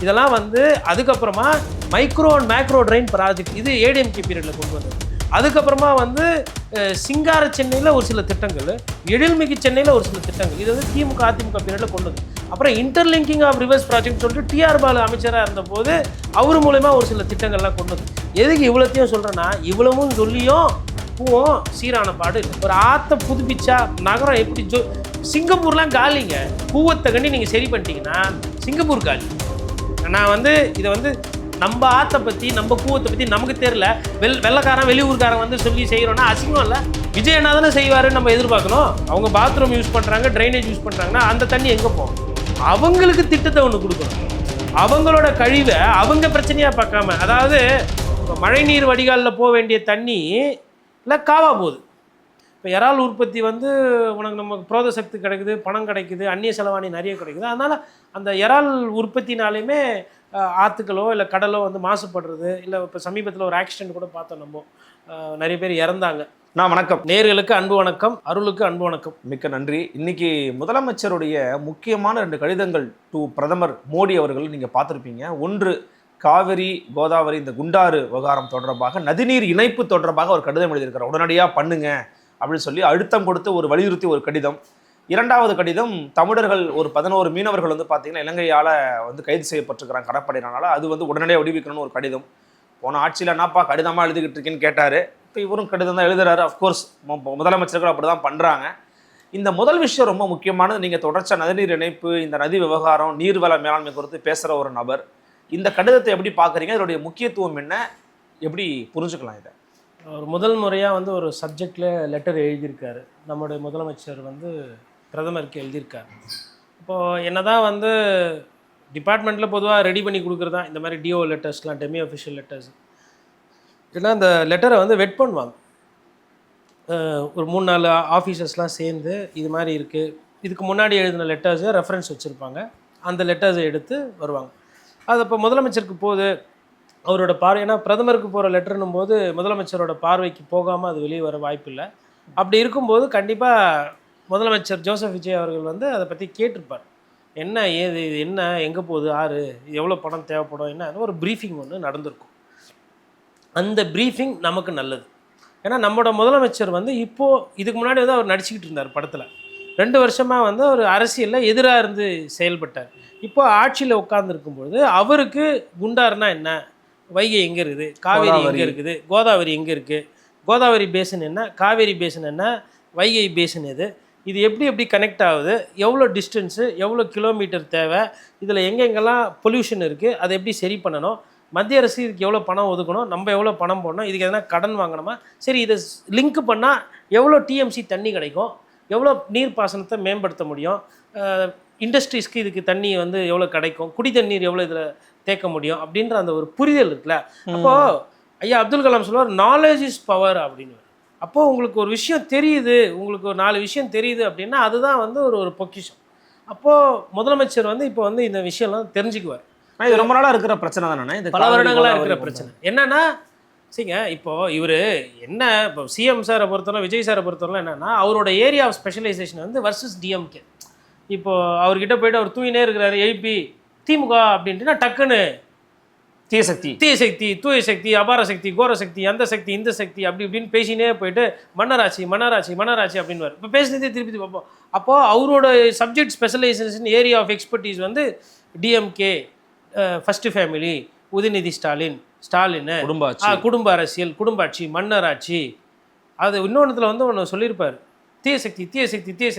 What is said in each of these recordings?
இதெல்லாம் வந்து அதுக்கப்புறமா micro and macro drain project இது ஏடிஎம்கே பீரியடில் கொண்டு வந்தது. அதுக்கப்புறமா வந்து சிங்கார சென்னையில் ஒரு சில திட்டங்கள், எழில்மிகு சென்னையில் ஒரு சில திட்டங்கள், இது வந்து திமுக அதிமுக பீரியடில் கொண்டு வந்து. அப்புறம் இன்டர்லிங்கிங் ஆஃப் ரிவர்ஸ் ப்ராஜெக்ட் சொல்லிட்டு டிஆர் பாலு அமைச்சராக இருந்தபோது அவர் மூலமா ஒரு சில திட்டங்கள்லாம் கொண்டு வந்து. எதுக்கு இவ்வளோத்தையும் சொல்கிறேன்னா, இவ்வளவும் சொல்லியும் பூவும் சீரான பாடு இல்லை. ஒரு ஆற்றை புதுப்பிச்சா நகரம் எப்படி சிங்கப்பூர்லாம் காலிங்க. பூவத்தை கண்டி நீங்கள் சரி பண்ணிட்டீங்கன்னா சிங்கப்பூர் காலி. நான் வந்து இதை வந்து நம்ம ஆற்றை பற்றி நம்ம கூவத்தை பற்றி நமக்கு தெரியல, வெள்ளைக்காரன் வெளியூர்காரன் வந்து சொல்லி செய்கிறோன்னா அசிங்கம் இல்லை. விஜய் என்ன தானே செய்வாருன்னு நம்ம எதிர்பார்க்கணும். அவங்க பாத்ரூம் யூஸ் பண்ணுறாங்க, ட்ரைனேஜ் யூஸ் பண்ணுறாங்கன்னா அந்த தண்ணி எங்கே போகும்? அவங்களுக்கு திட்டத்தை ஒன்று கொடுக்கணும். அவங்களோட கழிவை அவங்க பிரச்சனையாக பார்க்காம, அதாவது மழைநீர் வடிகாலில் போக வேண்டிய தண்ணி இல்லை காவா போகுது. இப்போ இறால் உற்பத்தி வந்து உனக்கு நமக்கு புரோத சக்தி கிடைக்குது, பணம் கிடைக்குது, அந்நிய செலவாணி நிறைய கிடைக்குது. அதனால் அந்த இறால் உற்பத்தினாலையுமே ஆற்றுக்களோ இல்லை கடலோ வந்து மாசுபடுறது. இல்லை இப்போ சமீபத்தில் ஒரு ஆக்சிடென்ட் கூட பார்த்தோம், நம்ம நிறைய பேர் இறந்தாங்க. நான் வணக்கம் நேர்களுக்கு அன்பு வணக்கம், அருளுக்கு அன்பு வணக்கம். மிக்க நன்றி. இன்னைக்கு முதலமைச்சருடைய முக்கியமான 2 கடிதங்கள் டு பிரதமர் மோடி அவர்கள் நீங்கள் பார்த்துருப்பீங்க. ஒன்று, காவிரி கோதாவரி இந்த குண்டாறு விவகாரம் தொடர்பாக நதிநீர் இணைப்பு தொடர்பாக ஒரு கடிதம் எழுதியிருக்கிறார். உடனடியாக பண்ணுங்க அப்படின்னு சொல்லி அழுத்தம் கொடுத்து ஒரு வலியுறுத்தி ஒரு கடிதம். 2வது கடிதம், தமிழர்கள் ஒரு 11 மீனவர்கள் வந்து பார்த்தீங்கன்னா இலங்கையால் வந்து கைது செய்யப்பட்டிருக்கிறாங்க கடற்படையினால, அது வந்து உடனடியாக விடுவிக்கணும்னு ஒரு கடிதம். போன ஆட்சியில் என்னப்பா கடிதமாக எழுதிக்கிட்டு இருக்கேன்னு கேட்டார். இப்போ இவரும் கடிதம் தான் எழுதுறாரு. அஃப்கோர்ஸ் முதலமைச்சர்கள் அப்படி தான் பண்ணுறாங்க. இந்த முதல் விஷயம் ரொம்ப முக்கியமானது. நீங்கள் தொடர்ச்சியாக நதிநீர் இணைப்பு, இந்த நதி விவகாரம், நீர்வள மேலாண்மை குறித்து பேசுகிற ஒரு நபர், இந்த கடிதத்தை எப்படி பார்க்குறீங்க? இதனுடைய முக்கியத்துவம் என்ன, எப்படி புரிஞ்சுக்கலாம் இதை? ஒரு முதல் முறையாக வந்து ஒரு சப்ஜெக்டில் லெட்டர் எழுதியிருக்காரு நம்முடைய முதலமைச்சர், வந்து பிரதமருக்கு எழுதியிருக்காரு. இப்போது என்ன தான் வந்து டிபார்ட்மெண்ட்டில் பொதுவாக ரெடி பண்ணி கொடுக்குறது தான் இந்த மாதிரி டிஓ லெட்டர்ஸ்லாம், டெமி அஃபிஷியல் லெட்டர்ஸ். ஏன்னா அந்த லெட்டரை வந்து வெட் பண்ணுவாங்க. ஒரு 3-4 ஆஃபீஸர்ஸ்லாம் சேர்ந்து இது மாதிரி இருக்குது, இதுக்கு முன்னாடி எழுதின லெட்டர்ஸை ரெஃபரன்ஸ் வச்சுருப்பாங்க, அந்த லெட்டர்ஸை எடுத்து வருவாங்க. அது இப்போ முதலமைச்சருக்கு போகுது, அவரோட பார்வை, ஏன்னா பிரதமருக்கு போகிற லெட்டர்னும் போது முதலமைச்சரோட பார்வைக்கு போகாமல் அது வெளியே வர வாய்ப்பு இல்லை. அப்படி இருக்கும்போது கண்டிப்பாக முதலமைச்சர் ஜோசப் விஜய் அவர்கள் வந்து அதை பற்றி கேட்டிருப்பார். என்ன ஏது, இது என்ன, எங்கே போகுது ஆறு, எவ்வளோ பணம் தேவைப்படும், என்ன ஒரு ப்ரீஃபிங் ஒன்று நடந்திருக்கும். அந்த ப்ரீஃபிங் நமக்கு நல்லது. ஏன்னா நம்மளோட முதலமைச்சர் வந்து இப்போது, இதுக்கு முன்னாடி வந்து அவர் நடிச்சுக்கிட்டு இருந்தார் படத்தில். 2 வருஷமாக வந்து அவர் அரசியலில் எதிராக இருந்து செயல்பட்டார். இப்போ ஆட்சியில் உட்கார்ந்துருக்கும்பொழுது அவருக்கு குண்டாருனா என்ன, வைகை எங்கே இருக்குது, காவேரி எங்கே இருக்குது, கோதாவரி எங்கே இருக்குது, கோதாவரி பேசன் என்ன, காவேரி பேசன் என்ன, வைகை பேசன் எது, இது எப்படி கனெக்ட் ஆகுது, எவ்வளோ டிஸ்டன்ஸு, எவ்வளோ கிலோமீட்டர் தேவை, இதில் எங்கெங்கெல்லாம் பொல்யூஷன் இருக்குது, அதை எப்படி சரி பண்ணணும், மத்திய அரசு இதுக்கு எவ்வளோ பணம் ஒதுக்கணும், நம்ம எவ்வளோ பணம் போடணும், இதுக்கு எதனா கடன் வாங்கணுமா, சரி இதை லிங்க் பண்ணால் எவ்வளோ டிஎம்சி தண்ணி கிடைக்கும், எவ்வளோ நீர் பாசனத்தை மேம்படுத்த முடியும், இண்டஸ்ட்ரீஸ்க்கு இதுக்கு தண்ணி வந்து எவ்வளோ கிடைக்கும், குடி தண்ணீர் எவ்வளோ இதில் தேக்க முடியும் அப்படின்ற அந்த ஒரு புரிதல் இருக்குல்ல. அப்போது ஐயா அப்துல் கலாம் சொல்லுவார், நாலேஜ் இஸ் பவர் அப்படின்னு. அப்போது உங்களுக்கு ஒரு விஷயம் தெரியுது, உங்களுக்கு ஒரு 4 விஷயம் தெரியுது அப்படின்னா அதுதான் வந்து ஒரு பொக்கிஷம். அப்போது முதலமைச்சர் வந்து இப்போ வந்து இந்த விஷயம்லாம் தெரிஞ்சுக்குவார். இது ரொம்ப நாளாக இருக்கிற பிரச்சனை தானே, இது பல வருடங்களாக இருக்கிற பிரச்சனை. என்னன்னா சரிங்க, இப்போது இவர் என்ன, இப்போ சிஎம் சாரை பொறுத்தவரை, விஜய் சாரை பொறுத்தவரை என்னென்னா, அவரோட ஏரியா ஆஃப் ஸ்பெஷலைசேஷன் வந்து வர்சஸ் டிஎம்கே. இப்போது அவர்கிட்ட போய்ட்டு அவர் தூயினே இருக்கிறாரு, எழுப்பி திமுக அப்படின்ட்டுனா டக்குன்னு தீயசக்தி, தூய சக்தி, அபார சக்தி, கோர சக்தி, அந்த சக்தி, இந்த சக்தி அப்படி இப்படின்னு பேசினே போயிட்டு மன்னராட்சி அப்படின்வார். இப்போ பேசினதே திருப்பி பார்ப்போம். அப்போது அவரோட subject specialization area of expertise வந்து DMK, first family, Udhayanidhi Stalin, குடும்ப அரசியல், குடும்பாட்சி, மன்னராட்சி. அது இன்னொன்றுத்தில் வந்து ஒன்று சொல்லியிருப்பார், தீயசக்தி.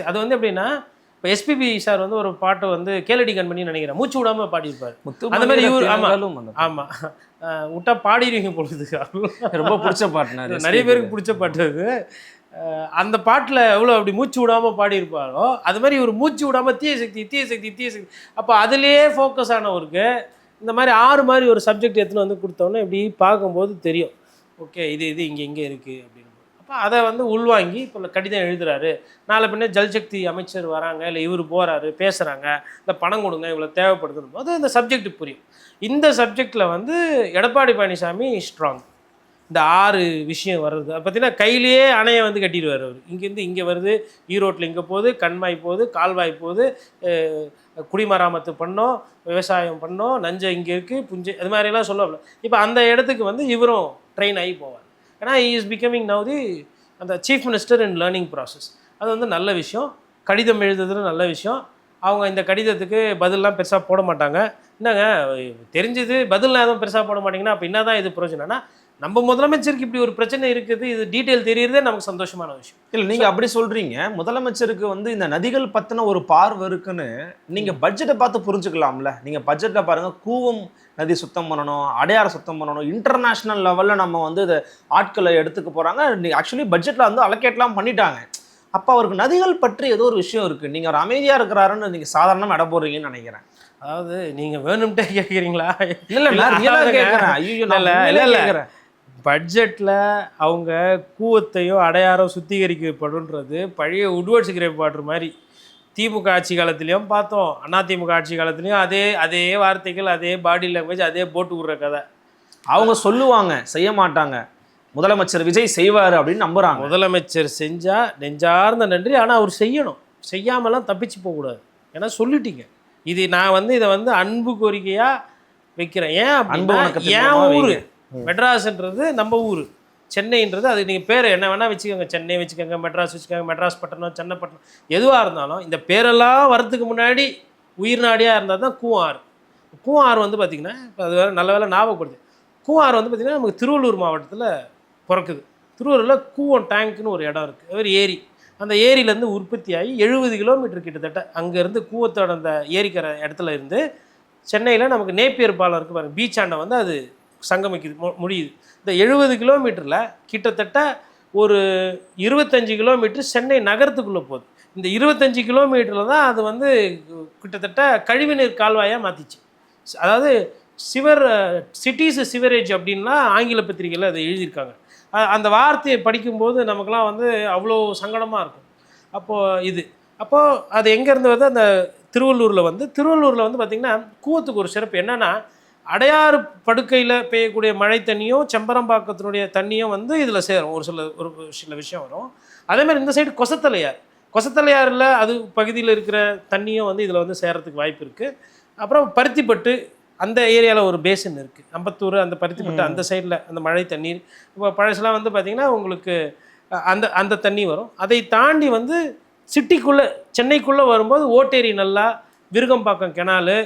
அது வந்து எப்படின்னா, இப்போ எஸ்பிபி சார் வந்து ஒரு பாட்டு வந்து கேளடி கண்மணி நினைக்கிறேன், மூச்சு விடாமல் பாடியிருப்பார். அந்த மாதிரி இவர் ஆமாம் விட்டா பாடிடுவீங்க பொழுது. ரொம்ப பிடிச்ச பாட்டு, நிறைய பேருக்கு பிடிச்ச பாட்டு அது. அந்த பாட்டில் எவ்வளோ அப்படி மூச்சு விடாமல் பாடியிருப்பாரோ அது மாதிரி இவர் மூச்சு விடாமல் தீயசக்தி. அப்போ அதுலேயே ஃபோக்கஸ் ஆனவருக்கு இந்த மாதிரி 6 மாதிரி ஒரு சப்ஜெக்ட் எடுத்துன்னு வந்து கொடுத்தோன்னே இப்படி பார்க்கும்போது தெரியும், ஓகே இது இங்கே இருக்குது அப்படின்னு. அப்போ அதை வந்து உள்வாங்கி இப்போ கடிதம் எழுதுறாரு. நாளை பின்னே ஜல்சக்தி அமைச்சர் வராங்க, இல்லை இவர் போகிறாரு, பேசுகிறாங்க, இல்லை பணம் கொடுங்க இவ்வளோ தேவைப்படுதுன்னு போது இந்த சப்ஜெக்ட் புரியும். இந்த சப்ஜெக்டில் வந்து எடப்பாடி பழனிசாமி ஸ்ட்ராங். இந்த 6 விஷயம் வர்றது பார்த்தீங்கன்னா கையிலேயே அணையை வந்து கட்டிடுவார் அவர். இங்கேருந்து இங்கே வருது, ஈரோட்டில் இங்கே போகுது, கண்மாய் போகுது, கால்வாய் போகுது, குடிமராமத்து பண்ணோம், விவசாயம் பண்ணோம், நஞ்சை இங்கே இருக்குது, புஞ்சை அது மாதிரிலாம் சொல்லுவாங்க. இப்போ அந்த இடத்துக்கு வந்து இவரும் ட்ரெயின் ஆகி போவார். ஏன்னா இஸ் பிகமிங் நவ் தி அந்த சீஃப் மினிஸ்டர் இன் லேர்னிங் ப்ராசஸ். அது வந்து நல்ல விஷயம். கடிதம் எழுதுறது நல்ல விஷயம். அவங்க இந்த கடிதத்துக்கு பதிலெலாம் பெருசாக போட மாட்டாங்க. என்னங்க தெரிஞ்சது பதிலெலாம் எதுவும் பெருசாக போட மாட்டிங்கன்னா அப்போ என்ன தான் இது பிரயோஜனம்னா, நம்ம முதலமைச்சருக்கு இப்படி ஒரு பிரச்சனை இருக்குது, இது டீட்டெயில் தெரியறதே நமக்கு சந்தோஷமான விஷயம். இல்லை நீங்கள் அப்படி சொல்கிறீங்க, முதலமைச்சருக்கு வந்து இந்த நதிகள் பற்றின ஒரு பார்வை இருக்குன்னு நீங்கள் பட்ஜெட்டை பார்த்து புரிஞ்சுக்கலாம்ல. நீங்கள் பட்ஜெட்டில் பாருங்கள், கூவம் நதி சுத்தம் பண்ணணும், அடையாறு சுத்தம் பண்ணணும், இன்டர்நேஷ்னல் லெவலில் நம்ம வந்து இதை ஆட்களை எடுத்துக்க போகிறாங்க. ஆக்சுவலி பட்ஜெட்டில் வந்து அலோகேட்லாம் பண்ணிட்டாங்க. அப்போ அவருக்கு நதிகள் பற்றி ஏதோ ஒரு விஷயம் இருக்குது. நீங்கள் ஒரு அமைதியாக இருக்கிறாருன்னு நீங்கள் சாதாரணமாக இட போடுறீங்கன்னு நினைக்கிறேன். அதாவது நீங்கள் வேணும்ட்டே கேட்குறீங்களா? இல்லை நான் ரியலாக கேட்குறேன். ஐயோ இல்லை பட்ஜெட்டில் அவங்க கூவத்தையோ அடையாரோ சுத்திகரிக்கப்படுன்றது பழைய உட்வர்ட்ஸ் கிரேப் வாட்டர் மாதிரி. திமுக ஆட்சி காலத்துலேயும் பார்த்தோம், அதிமுக ஆட்சி காலத்துலேயும் அதே வார்த்தைகள், அதே பாடி லாங்குவேஜ், அதே போட்டு விடுற கதை. அவங்க சொல்லுவாங்க, செய்ய மாட்டாங்க. முதலமைச்சர் விஜய் செய்வார் அப்படின்னு நம்புகிறாங்க. முதலமைச்சர் செஞ்சால் நெஞ்சார்ந்த நன்றி. ஆனால் அவர் செய்யணும், செய்யாமலாம் தப்பிச்சு போகக்கூடாது. ஏன்னா சொல்லிட்டீங்க. இது நான் வந்து இதை வந்து அன்பு கோரிக்கையாக வைக்கிறேன். ஏன் அப்படின்னா, என் ஊர் மெட்ராஸ்ன்றது நம்ம ஊர், சென்னைன்றது அது நீங்கள் பேர் என்ன வேணால் வச்சுக்கோங்க, சென்னை வச்சுக்கோங்க, மெட்ராஸ் வச்சுக்கோங்க, மெட்ராஸ் பட்டணம், சென்னைப்பட்டினம், எதுவாக இருந்தாலும் இந்த பேரெல்லாம் வரதுக்கு முன்னாடி உயிர் நாடியாக இருந்தால் தான் கூவாறு. கூவாறு வந்து பார்த்திங்கன்னா, இப்போ அது வேறு நல்ல வேலை ஞாபகப்படுது. கூவாறு வந்து பார்த்திங்கன்னா நமக்கு திருவள்ளூர் மாவட்டத்தில் பிறக்குது. திருவள்ளூரில் கூவம் டேங்க்னு ஒரு இடம் இருக்குது, ஒரு ஏரி. அந்த ஏரியிலேருந்து உற்பத்தி ஆகி 70 கிலோமீட்டர் கிட்டத்தட்ட அங்கேருந்து கூவத்தோட அந்த ஏரிக்கிற இடத்துல இருந்து சென்னையில் நமக்கு நேப்பியர் பாலம் இருக்குது பாருங்கள், பீச் ஆண்டை வந்து அது சங்கமிக்குது, முடியுது. இந்த 70 கிலோமீட்டரில் கிட்டத்தட்ட ஒரு 25 கிலோமீட்டர் சென்னை நகரத்துக்குள்ளே போகுது. இந்த 25 கிலோமீட்டரில் தான் அது வந்து கிட்டத்தட்ட கழிவுநீர் கால்வாயாக மாற்றிச்சு. அதாவது சிட்டிஸ் சிவரேஜ் அப்படின்லாம் ஆங்கில பத்திரிகையில் அதை எழுதியிருக்காங்க. அந்த வார்த்தையை படிக்கும்போது நமக்குலாம் வந்து அவ்வளோ சங்கடமாக இருக்கும். அப்போது அது எங்கேருந்து வந்து அந்த திருவள்ளூரில் வந்து பார்த்திங்கன்னா கூவத்துக்கு ஒரு சிறப்பு என்னென்னா, அடையாறு படுக்கையில் பெய்யக்கூடிய மழை தண்ணியும் செம்பரம்பாக்கத்தினுடைய தண்ணியும் வந்து இதில் சேரும். ஒரு சில விஷயம் வரும். அதேமாதிரி இந்த சைடு கொசத்தலையாரில் அது பகுதியில் இருக்கிற தண்ணியும் வந்து இதில் வந்து சேரத்துக்கு வாய்ப்பு இருக்குது. அப்புறம் பருத்திப்பட்டு அந்த ஏரியாவில் ஒரு பேசின் இருக்குது, அம்பத்தூர், அந்த பருத்திப்பட்டு அந்த சைடில் அந்த மழை தண்ணீர். இப்போ பழசெல்லாம் வந்து பார்த்திங்கன்னா உங்களுக்கு அந்த தண்ணி வரும். அதை தாண்டி வந்து சிட்டிக்குள்ளே சென்னைக்குள்ளே வரும்போது ஓட்டேரி நல்லா, விருகம்பாக்கம் கெனாலு,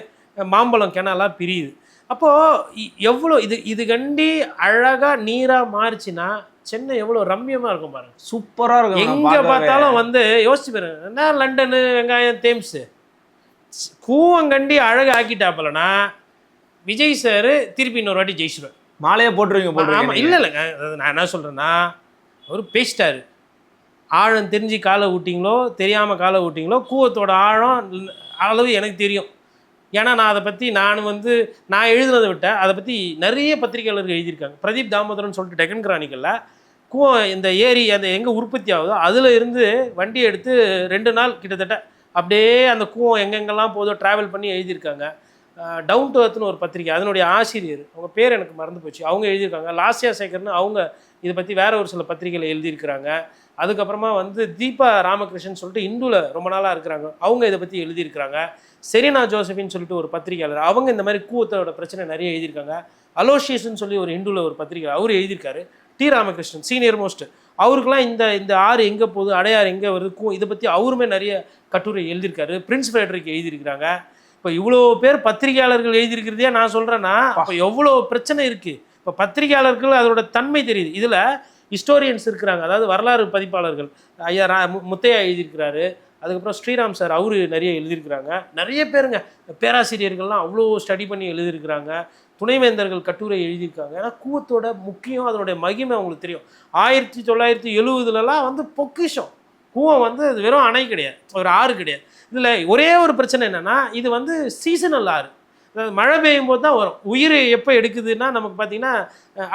மாம்பழம் கெனாலாக பிரியுது. அப்போது எவ்வளோ இது கண்டி அழகாக நீராக மாறிச்சுன்னா சென்னை எவ்வளோ ரம்யமாக இருக்கும் பாருங்கள், சூப்பராக இருக்கும். எங்கே பார்த்தாலும் வந்து யோசிச்சு பாருங்க. என்ன லண்டனு, வெங்காயம், தேம்ஸு, கூவங்கண்டி அழகு ஆக்கிட்டாப்பலனா விஜய் சார் திருப்பி இன்னொரு வாட்டி ஜெயிச்சிருவார். மாலையை போட்டுருவீங்க. ஆமாம், இல்லைங்க, நான் என்ன சொல்கிறேன்னா, அவர் பேசிட்டாரு. ஆழம் தெரிஞ்சு காலை ஊட்டிங்களோ தெரியாமல் காலை ஊட்டிங்களோ, கூவத்தோட ஆழம் அளவு எனக்கு தெரியும். ஏன்னா நான் அதை பற்றி நான் எழுதுனதை விட்ட அதை பற்றி நிறைய பத்திரிகையாளர்கள் எழுதியிருக்காங்க. பிரதீப் தாமோதரன் சொல்லிட்டு டெக்கன் கிரானிக்கலில் கூவம் இந்த ஏரி அந்த எங்கே உற்பத்தி ஆகுதோ அதில் இருந்து வண்டியை எடுத்து 2 நாள் கிட்டத்தட்ட அப்படியே அந்த கூவம் எங்கெங்கெல்லாம் போதோ ட்ராவல் பண்ணி எழுதியிருக்காங்க. டவுன் டு அர்த்னு ஒரு பத்திரிகை, அதனுடைய ஆசிரியர், அவங்க பேர் எனக்கு மறந்து போச்சு, அவங்க எழுதியிருக்காங்க. லாஸ்யா சேகர்னு அவங்க இதை பற்றி வேற ஒரு சில பத்திரிகையில் எழுதியிருக்கிறாங்க. அதுக்கப்புறமா வந்து தீபா ராமகிருஷ்ணன் சொல்லிட்டு இந்துவில் ரொம்ப நாளாக இருக்கிறாங்க, அவங்க இதை பற்றி எழுதியிருக்கிறாங்க. செரினா ஜோசபின்னு சொல்லிட்டு ஒரு பத்திரிகையாளர், அவங்க இந்த மாதிரி கூவத்தோட பிரச்சனை நிறைய எழுதியிருக்காங்க. அலோஷியஸ்ன்னு சொல்லி ஒரு இந்துவில் ஒரு பத்திரிகை, அவர் எழுதியிருக்காரு. டி ராமகிருஷ்ணன் சீனியர் மோஸ்ட், அவருக்கெல்லாம் இந்த ஆறு எங்கே போகுது, அடையாறு எங்கே வருது, இதை பற்றி அவருமே நிறைய கட்டுரை எழுதியிருக்காரு. பிரின்ஸ் ஃப்ரெட்ரிக் எழுதியிருக்கிறாங்க. இப்போ இவ்வளோ பேர் பத்திரிகையாளர்கள் எழுதியிருக்கிறதே நான் சொல்கிறேன்னா, இப்போ எவ்வளோ பிரச்சனை இருக்குது. இப்போ பத்திரிகையாளர்கள் அதோட தன்மை தெரியுது. இதில் ஹிஸ்டோரியன்ஸ் இருக்கிறாங்க, அதாவது வரலாறு பதிப்பாளர்கள். ஐயா முத்தையா எழுதியிருக்கிறாரு. அதுக்கப்புறம் ஸ்ரீராம் சார், அவரு நிறைய எழுதியிருக்கிறாங்க. நிறைய பேருங்க பேராசிரியர்கள்லாம் அவ்வளோ ஸ்டடி பண்ணி எழுதியிருக்கிறாங்க. துணைவேந்தர்கள் கட்டுரை எழுதியிருக்காங்க. ஏன்னா கூவத்தோட முக்கியம், அதனுடைய மகிமை அவங்களுக்கு தெரியும். 1970லலாம் வந்து பொக்கிஷம் கூவம் வந்து அது வெறும் அணை கிடையாது, ஒரு ஆறு கிடையாது. இதில் ஒரே ஒரு பிரச்சனை என்னென்னா, இது வந்து சீசனல் ஆறு. அதாவது மழை பெய்யும் போது தான் வரும். உயிர் எப்போ எடுக்குதுன்னா நமக்கு பார்த்திங்கன்னா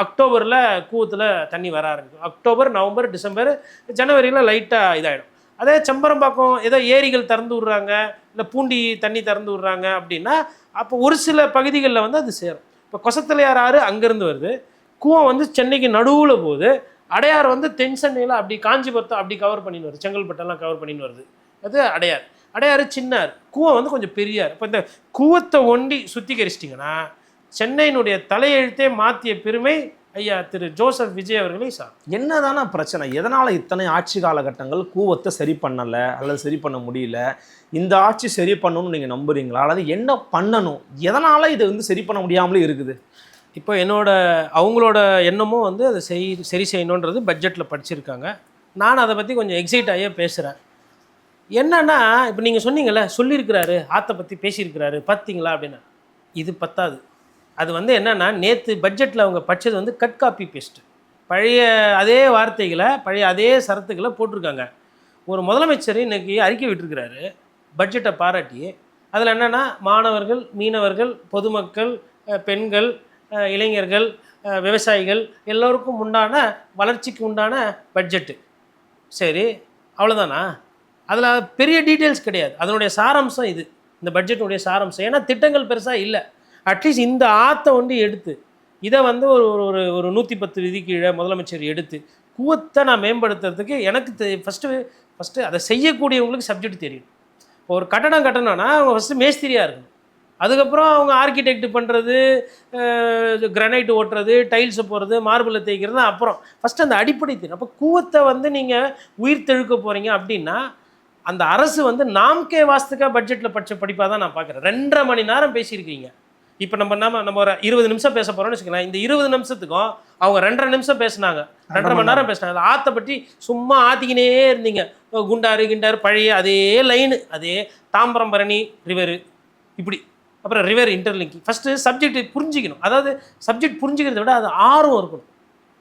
அக்டோபரில் கூவத்தில் தண்ணி வர ஆரம்பிக்கும். அக்டோபர், நவம்பர், டிசம்பர், ஜனவரியில் லைட்டாக இதாகிடும். அதே செம்பரம்பாக்கம் ஏதோ ஏரிகள் திறந்து விட்றாங்க, இல்லை பூண்டி தண்ணி திறந்து விட்றாங்க அப்படின்னா அப்போ ஒரு சில பகுதிகளில் வந்து அது சேரும். இப்போ கொசத்தலையார் ஆறு அங்கேருந்து வருது, கூவம் வந்து சென்னைக்கு நடுவில் போகுது, அடையார் வந்து தென் சென்னையில் அப்படி காஞ்சிபுரத்தை அப்படி கவர் பண்ணின்னு வருது, செங்கல்பட்டெல்லாம் கவர் பண்ணின்னு வருது, அது அடையார். அடையாறு சின்னார், கூவம் வந்து கொஞ்சம் பெரியார். இப்போ இந்த கூவத்தை ஒண்டி சுத்திகரிச்சிட்டிங்கன்னா சென்னையினுடைய தலையெழுத்தே மாற்றிய பெருமை ஐயா திரு ஜோசப் விஜய் அவர்களே சார். என்னதான பிரச்சனை? எதனால இத்தனை ஆட்சி காலகட்டங்கள் கூவத்தை சரி பண்ணல அல்லது சரி பண்ண முடியல? இந்த ஆட்சி சரி பண்ணணும்னு நீங்க நம்புறீங்களா? அல்லது என்ன பண்ணணும்? எதனால இதை வந்து சரி பண்ண முடியாமலே இருக்குது? இப்போ அவங்களோட எண்ணமும் வந்து அதை சரி செய்யணுன்றது பட்ஜெட்டில் படிச்சிருக்காங்க. நான் அதை பற்றி கொஞ்சம் எக்ஸைட் ஆகியே பேசுகிறேன். என்னன்னா இப்போ நீங்கள் சொன்னீங்கல்ல, சொல்லியிருக்கிறாரு, ஆற்றை பற்றி பேசியிருக்கிறாரு, பார்த்தீங்களா அப்படின்னு. இது பத்தாது. அது வந்து என்னென்னா, நேற்று பட்ஜெட்டில் அவங்க படித்தது வந்து கட் காப்பி பேஸ்ட்டு. பழைய அதே வார்த்தைகளை, பழைய அதே சரத்துக்களை போட்டிருக்காங்க. ஒரு முதலமைச்சர் இன்றைக்கி அறிக்கை விட்டுருக்கிறாரு பட்ஜெட்டை பாராட்டி. அதில் என்னென்னா, மாணவர்கள், மீனவர்கள், பொதுமக்கள், பெண்கள், இளைஞர்கள், விவசாயிகள் எல்லோருக்கும் உண்டான வளர்ச்சிக்கு உண்டான பட்ஜெட்டு. சரி, அவ்வளோதானா? அதில் பெரிய டீட்டெயில்ஸ் கிடையாது. அதனுடைய சாராம்சம் இது, இந்த பட்ஜெட்டுடைய சாராம்சம். ஏன்னா திட்டங்கள் பெருசாக இல்லை. அட்லீஸ்ட் இந்த ஆற்றை வந்து எடுத்து இதை வந்து ஒரு ஒரு ஒரு 110 விதி கீழே முதலமைச்சர் எடுத்து கூவத்தை நான் மேம்படுத்துறதுக்கு எனக்கு ஃபஸ்ட்டு அதை செய்யக்கூடியவங்களுக்கு சப்ஜெக்ட் தெரியும். ஒரு கட்டடம் கட்டணும்னா அவங்க ஃபஸ்ட்டு மேஸ்திரியாக இருக்கணும். அதுக்கப்புறம் அவங்க ஆர்கிடெக்ட் பண்ணுறது, கிரானைட் ஓட்டுறது, டைல்ஸை போடுறது, மார்பிளை தேய்க்கிறது, அப்புறம் ஃபஸ்ட்டு அந்த அடிப்படை தெரியும். அப்போ கூவத்தை வந்து நீங்கள் உயிர் தெழுக்க போகிறீங்க அப்படின்னா அந்த அரசு வந்து நாம்கே வாஸ்துக்காக பட்ஜெட்டில் படிப்பாக தான் நான் பார்க்குறேன். 2.5 மணி நேரம் பேசியிருக்கீங்க. இப்போ நம்ம ஒரு 20 நிமிஷம் பேச போகிறோம்னு வச்சுக்கலாம். இந்த 20 நிமிஷத்துக்கும் அவங்க 2.5 நிமிஷம் பேசினாங்க, 2.5 மணி நேரம் பேசினாங்க. ஆற்றை பற்றி சும்மா ஆற்றிக்கினே இருந்தீங்க. குண்டாறு பழைய அதே லைனு, அதே தாம்பரம் பரணி ரிவரு, இப்படி அப்புறம் ரிவர் இன்டர்லிங்கிங். ஃபஸ்ட்டு சப்ஜெக்ட் புரிஞ்சிக்கணும். அதாவது சப்ஜெக்ட் புரிஞ்சிக்கிறத விட அது ஆர்வம் இருக்கணும்.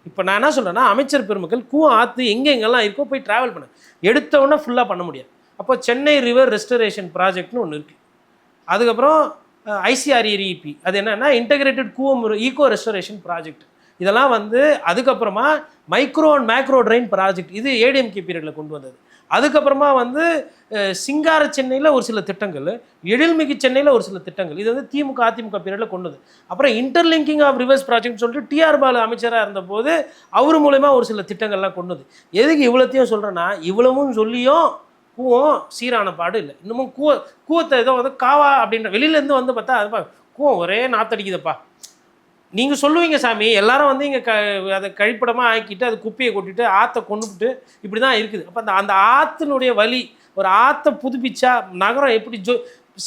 இப்போ நான் என்ன சொல்கிறேன்னா, அமைச்சர் பெருமக்கள் கூவம் ஆற்று எங்கெங்கெல்லாம் இருக்கோ போய் ட்ராவல் பண்ண, எடுத்தவுடனே ஃபுல்லாக பண்ண முடியாது. அப்போ சென்னை ரிவர் ரெஸ்டரேஷன் ப்ராஜெக்ட்னு ஒன்று இருக்குது. அதுக்கப்புறம் ஐசிஆர்இபி, அது என்னென்னா integrated Cooum eco restoration project. இதெல்லாம் வந்து அதுக்கப்புறமா micro and macro drain project, இது ஏடிஎம்கே பீரியடில் கொண்டு வந்தது. அதுக்கப்புறமா வந்து சிங்கார சென்னையில் ஒரு சில திட்டங்கள், எழில்மிகு சென்னையில் ஒரு சில திட்டங்கள், இது வந்து திமுக அதிமுக பீரியடில் கொண்டு வந்து. அப்புறம் இன்டர்லிங்கிங் ஆஃப் ரிவர்ஸ் ப்ராஜெக்ட்னு சொல்லிட்டு டிஆர் பாலு அமைச்சராக இருந்தபோது அவர் மூலமா ஒரு சில திட்டங்கள்லாம் கொண்டு வந்து. எதுக்கு இவ்வளோத்தையும் சொல்கிறேன்னா, இவ்வளவும் சொல்லியும் கூவம் சீரான பாடு இல்லை. இன்னமும் கூவத்தை ஏதோ வந்து காவா அப்படின்ற வெளியிலேருந்து வந்து பார்த்தா அது கூவம் ஒரே நாத்தடிக்குதுப்பா. நீங்கள் சொல்லுவீங்க சாமி, எல்லாரும் வந்து இங்கே அதை கழிப்பிடமாக ஆக்கிட்டு அது குப்பையை கொட்டிட்டு ஆற்றை கொண்டுபிட்டு இப்படி தான் இருக்குது. அப்போ அந்த ஆற்றினுடைய வலி, ஒரு ஆற்றை புதுப்பிச்சா நகரம் எப்படி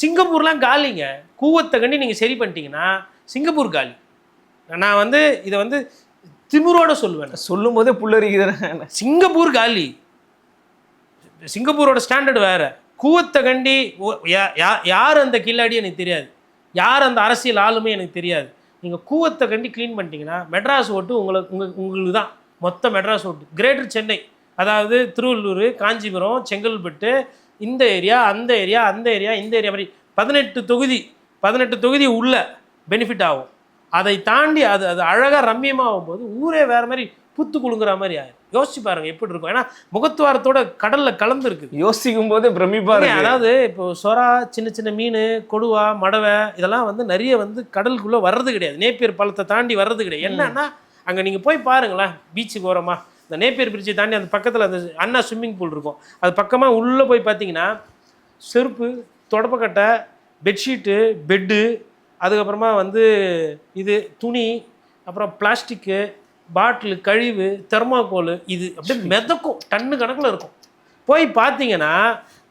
சிங்கப்பூர்லாம் காலிங்க. கூவத்தை கண்டி நீங்கள் சரி பண்ணிட்டீங்கன்னா சிங்கப்பூர் காலி. நான் வந்து இதை வந்து திமிரோட சொல்லுவேன். சொல்லும் போதே புல்லரிக்குது. சிங்கப்பூர் காலி. சிங்கப்பூரோட ஸ்டாண்டர்டு வேறு. கூவத்தை கண்டி யார் அந்த கில்லாடி எனக்கு தெரியாது, யார் அந்த அரசியல் ஆளுமே எனக்கு தெரியாது. நீங்கள் கூவத்தை கண்டி க்ளீன் பண்ணிட்டீங்கன்னா மெட்ராஸ் ஓட்டு உங்களுக்கு தான். மொத்த மெட்ராஸ் ஓட்டு கிரேட்டர் சென்னை, அதாவது திருவள்ளூர், காஞ்சிபுரம், செங்கல்பட்டு, இந்த ஏரியா, அந்த ஏரியா, அந்த ஏரியா, இந்த ஏரியா மாதிரி 18 தொகுதி உள்ள பெனிஃபிட் ஆகும். அதை தாண்டி அது அழகாக ரம்மியமாகும் போது ஊரே வேறு மாதிரி புத்து குழுங்குற மாதிரி ஆயிடும். யோசிச்சு பாருங்க எப்படி இருக்கும். ஏன்னா முகத்துவாரத்தோட கடலில் கலந்து இருக்குது. யோசிக்கும் போது பிரமிப்பாக. அதாவது இப்போ சொரா, சின்ன சின்ன மீன், கொடுவா, மடவை, இதெல்லாம் வந்து நிறைய வந்து கடலுக்குள்ளே வர்றது கிடையாது. நேப்பியர் பாலத்தை தாண்டி வர்றது கிடையாது. என்னன்னா அங்கே நீங்கள் போய் பாருங்களேன், பீச்சுக்கு ஓரமா இந்த நேப்பியர் பிரிட்ஜை தாண்டி அந்த பக்கத்தில் அந்த அண்ணா ஸ்விம்மிங் பூல் இருக்கும். அது பக்கமாக உள்ளே போய் பார்த்தீங்கன்னா செருப்பு, தொடப்பக்கட்டை, பெட்ஷீட்டு, பெட்டு, அதுக்கப்புறமா வந்து இது துணி, அப்புறம் பிளாஸ்டிக்கு பாட்டிலு, கழிவு, தெர்மாக்கோல், இது அப்படியே மிதக்கும், டன்னு கணக்கில் இருக்கும். போய் பார்த்தீங்கன்னா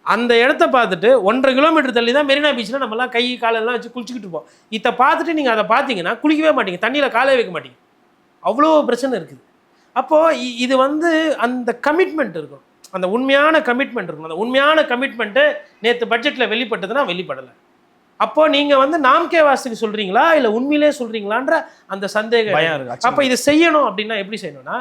அந்த இடத்த பார்த்துட்டு 1.5 கிலோமீட்டர் தள்ளி தான் மெரினா பீச்சில் நம்மலாம் கை காலெல்லாம் வச்சு குளிச்சுக்கிட்டு இருப்போம். இதை பார்த்துட்டு நீங்கள் அதை பார்த்தீங்கன்னா குளிக்கவே மாட்டீங்க, தண்ணியில் காலே வைக்க மாட்டீங்க. அவ்வளோ பிரச்சனை இருக்குது. அப்போது இது வந்து அந்த கமிட்மெண்ட் இருக்கும், அந்த உண்மையான கமிட்மெண்ட் இருக்கும். அந்த உண்மையான கமிட்மெண்ட்டு நேற்று பட்ஜெட்டில் வெளிப்பட்டதுன்னா வெளிப்படலை. அப்போ நீங்கள் வந்து நாம்கே வாசுக்கு சொல்கிறீங்களா இல்லை உண்மையிலே சொல்கிறீங்களான்ற அந்த சந்தேகம் பயம் இருக்குது. அப்போ இதை செய்யணும் அப்படின்னா எப்படி செய்யணும்னா,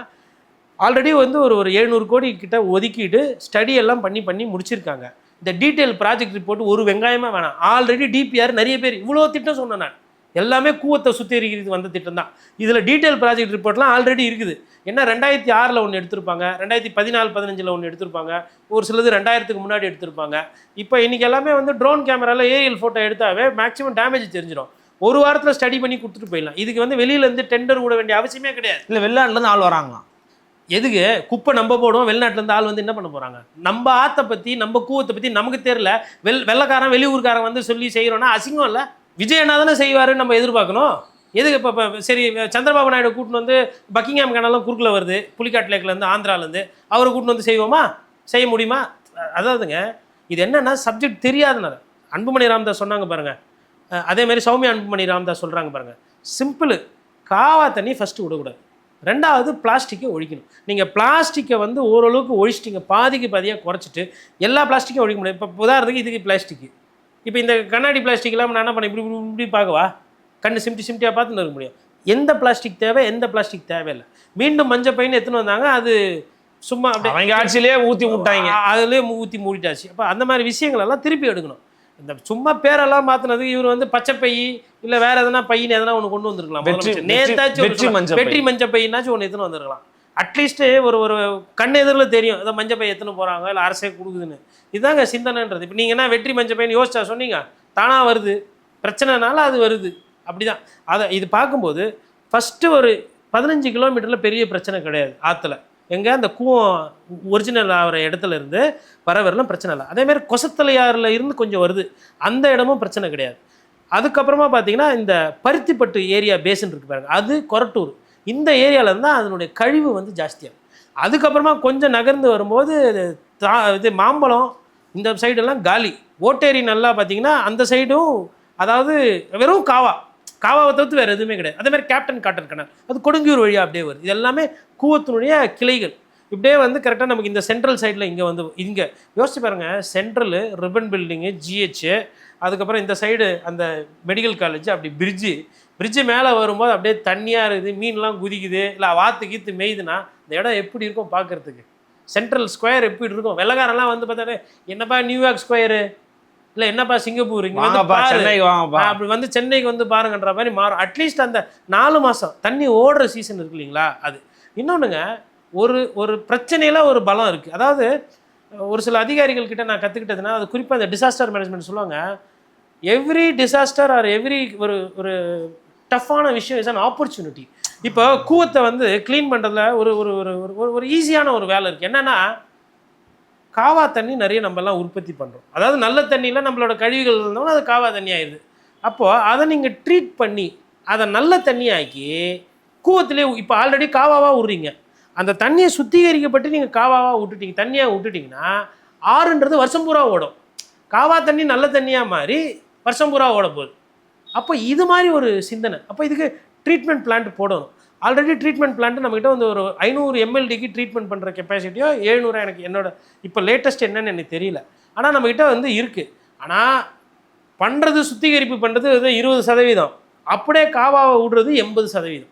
ஆல்ரெடி வந்து ஒரு 700 கோடி கிட்ட ஒதுக்கிட்டு ஸ்டடி எல்லாம் பண்ணி முடிச்சிருக்காங்க. இந்த டீட்டெயில் ப்ராஜெக்ட் ரிப்போர்ட் ஒரு வெங்காயமாக வேணாம். ஆல்ரெடி டிபிஆர் நிறைய பேர் இவ்வளோ திட்டம் சொன்னேன் நான், எல்லாமே கூவத்தை சுத்திகரிக்கிறது வந்த திட்டம் தான். இதில் டீட்டெயில் ப்ராஜெக்ட் ரிப்போர்ட்லாம் ஆல்ரெடி இருக்குது. என்ன 2006 ஒன்று எடுத்திருப்பாங்க, 2014-15 ஒன்று எடுத்திருப்பாங்க, ஒரு சிலது 2000க்கு முன்னாடி எடுத்திருப்பாங்க. இப்போ இன்றைக்கி எல்லாமே வந்து ட்ரோன் கேமராவில் ஏரியல் ஃபோட்டோ எடுத்தாவே மேக்ஸிமம் டேமேஜ் தெரிஞ்சிடும். ஒரு வாரத்தில் ஸ்டடி பண்ணி கொடுத்துட்டு போயிடலாம். இதுக்கு வந்து வெளியிலேருந்து டெண்டர் விட வேண்டிய அவசியமே கிடையாது. இல்லை வெளிநாட்டிலேருந்து ஆள் வராங்களாம். எதுக்கு குப்பை நம்ம போடுவோம், வெளிநாட்டிலேருந்து ஆள் வந்து என்ன பண்ண போகிறாங்க? நம்ம ஆற்றை பற்றி நம்ம கூவத்தை பற்றி நமக்கு தெரியல, வெள்ளைக்காரன் வெளியூர்காரன் வந்து சொல்லி செய்கிறோன்னா அசிங்கம் இல்லை? விஜய் என்ன தானே செய்வாருன்னு நம்ம எதிர்பார்க்கணும். எதுக்கு இப்போ சரி சந்திரபாபு நாயுடு கூட்டின்னு வந்து பக்கிங்ஹாம் கனெல்லாம் குறுக்கில் வருது, புலிக்காட் லேக்லேருந்து ஆந்திராலேருந்து, அவரை கூட்டின்னு வந்து செய்வோமா? செய்ய முடியுமா? அதாவதுங்க இது என்னென்னா சப்ஜெக்ட் தெரியாதுனால. அன்புமணி ராமதாஸ் சொன்னாங்க பாருங்கள், அதேமாதிரி சௌமியா அன்புமணி ராமதாஸ் சொல்கிறாங்க பாருங்கள், சிம்பிள். காவா தண்ணி ஃபஸ்ட்டு விடக்கூடாது, ரெண்டாவது பிளாஸ்டிக்கை ஒழிக்கணும். நீங்கள் பிளாஸ்டிக்கை வந்து ஓரளவுக்கு ஒழிச்சிட்டிங்க, பாதிக்கு பாதியாக குறைச்சிட்டு எல்லா பிளாஸ்டிக்கும் ஒழிக்க முடியும். இப்போ உதாரணத்துக்கு இதுக்கு பிளாஸ்டிக்கு, இப்போ இந்த கண்ணாடி பிளாஸ்டிக் இல்லாமல் நான் என்ன பண்ணேன், இப்படி இப்படி பார்க்கவா, கண்ணு சிம்டியாக பார்த்துன்னு இருக்க முடியும். எந்த பிளாஸ்டிக் தேவை, எந்த பிளாஸ்டிக் தேவையில்லை. மீண்டும் மஞ்சள் பையன் எடுத்துன்னு வந்தாங்க, அது சும்மா அப்படியே அவங்க ஆட்சியிலே ஊற்றி விட்டாங்க, அதுலேயே ஊற்றி மூடிட்டாச்சு. அப்போ அந்த மாதிரி விஷயங்கள் எல்லாம் திருப்பி எடுக்கணும். இந்த சும்மா பேரெல்லாம் மாற்றினதுக்கு இவர் வந்து பச்சை பை இல்லை வேற எதனா பையன் எதனா ஒன்று கொண்டு வந்திருக்கலாம். நேத்தாச்சும் வெற்றி மஞ்சள் பையனாச்சும் ஒன்று எத்தனை வந்திருக்கலாம். அட்லீஸ்ட்டு ஒரு கண் எதிரில் தெரியும் ஏதோ மஞ்சள் பை எத்தனை போகிறாங்க, இல்லை அரசே கொடுக்குதுன்னு. இதுதாங்க சிந்தனைன்றது. இப்போ நீங்கள் என்ன வெற்றி மஞ்சள் பையன் யோசிச்சா சொன்னீங்க, தானாக வருது, பிரச்சனைனால அது வருது. அப்படி தான் அதை இது பார்க்கும்போது ஃபஸ்ட்டு ஒரு 15 கிலோமீட்டரில் பெரிய பிரச்சனை கிடையாது ஆற்றுல. எங்கே அந்த கூவம் ஒரிஜினல் ஆகிற இடத்துல இருந்து வரலாம் பிரச்சனை இல்லை. அதேமாதிரி கொசத்தலையாறில் இருந்து கொஞ்சம் வருது, அந்த இடமும் பிரச்சனை கிடையாது. அதுக்கப்புறமா பார்த்தீங்கன்னா இந்த பருத்திப்பட்டு ஏரியா பேசின் இருக்குது பாருங்க, அது கொரட்டூர், இந்த ஏரியாவில் இருந்தால் அதனுடைய கழிவு வந்து ஜாஸ்தியாகும். அதுக்கப்புறமா கொஞ்சம் நகர்ந்து வரும்போது இது மாம்பழம் இந்த சைடெல்லாம் காலி, ஓட்டேரி நல்லா பார்த்தீங்கன்னா அந்த சைடும், அதாவது வெறும் காவாவை தவிர்த்து வேறு எதுவுமே கிடையாது. அதே மாதிரி கேப்டன் காட்டன் கனல் அது கொடுங்கியூர் வழியாக அப்படியே வருது. இது எல்லாமே கூவத்தினுடைய கிளைகள். இப்படியே வந்து கரெக்டாக நமக்கு இந்த சென்ட்ரல் சைடில் இங்கே வந்து இங்கே யோசிச்சு பாருங்கள், சென்ட்ரலு ரிப்பன் பில்டிங்கு ஜிஹெச்சு, அதுக்கப்புறம் இந்த சைடு அந்த மெடிக்கல் காலேஜ், அப்படி பிரிட்ஜு மேலே வரும்போது அப்படியே தண்ணியாக இருக்குது, மீன்லாம் குதிக்குது, இல்லை வாத்து கீத்து மேய்துன்னா இந்த இடம் எப்படி இருக்கும் பார்க்குறதுக்கு? சென்ட்ரல் ஸ்கொயர் எப்படி இருக்கும்? வெள்ளக்காரெல்லாம் வந்து பார்த்தாலே என்னப்பா நியூயார்க் ஸ்கொயரு, இல்லை என்னப்பா சிங்கப்பூர், இங்கே வந்து அப்படி வந்து சென்னைக்கு வந்து பாருங்கன்ற மாதிரி மாறும். அட்லீஸ்ட் அந்த 4 மாதம் தண்ணி ஓடுற சீசன் இருக்கு இல்லைங்களா அது. இன்னொன்றுங்க, ஒரு பிரச்சனையில் ஒரு பலம் இருக்குது. அதாவது ஒரு சில அதிகாரிகள் கிட்ட நான் கற்றுக்கிட்டதுன்னா, அது குறிப்பாக இந்த டிசாஸ்டர் மேனேஜ்மெண்ட் சொல்லுவாங்க, எவ்ரி டிசாஸ்டர் ஆர் எவ்ரி ஒரு டஃப்பான விஷயம் இஸ் அன் ஆப்பர்ச்சுனிட்டி. இப்போ கூவத்தை வந்து க்ளீன் பண்ணுறதுல ஒரு ஈஸியான ஒரு வேலை இருக்குது. என்னென்னா காவா தண்ணி நிறைய நம்மலாம் உற்பத்தி பண்ணுறோம். அதாவது நல்ல தண்ணியில் நம்மளோட கழிவுகள் இருந்தோம்னா அது காவா தண்ணி ஆயிடுது. அப்போது அதை நீங்கள் ட்ரீட் பண்ணி அதை நல்ல தண்ணியாக்கி கூவத்திலே இப்போ ஆல்ரெடி காவாவாக விட்றீங்க, அந்த தண்ணியை சுத்திகரிக்கப்பட்டு நீங்கள் காவாவாக விட்டுட்டீங்க, தண்ணியாக விட்டுட்டிங்கன்னா ஆறுன்றது வருஷம் பூரா ஓடும். காவா தண்ணி நல்ல தண்ணியாக மாறி வருஷம் பூரா ஓட போகுது. அப்போ இது மாதிரி ஒரு சிந்தனை. அப்போ இதுக்கு ட்ரீட்மெண்ட் பிளான்ட் போடணும். ஆல்ரெடி ட்ரீட்மெண்ட் பிளான்ட்டு நம்மகிட்ட வந்து ஒரு 500 ml ட்ரீட்மெண்ட் பண்ணுற கெப்பாசிட்டியோ 700 எனக்கு என்னோட இப்போ லேட்டஸ்ட் என்னன்னு எனக்கு தெரியல. ஆனால் நம்மகிட்ட வந்து இருக்குது. ஆனால் பண்ணுறது சுத்திகரிப்பு பண்ணுறது 20%, அப்படியே காவாவை விடுறது 80%.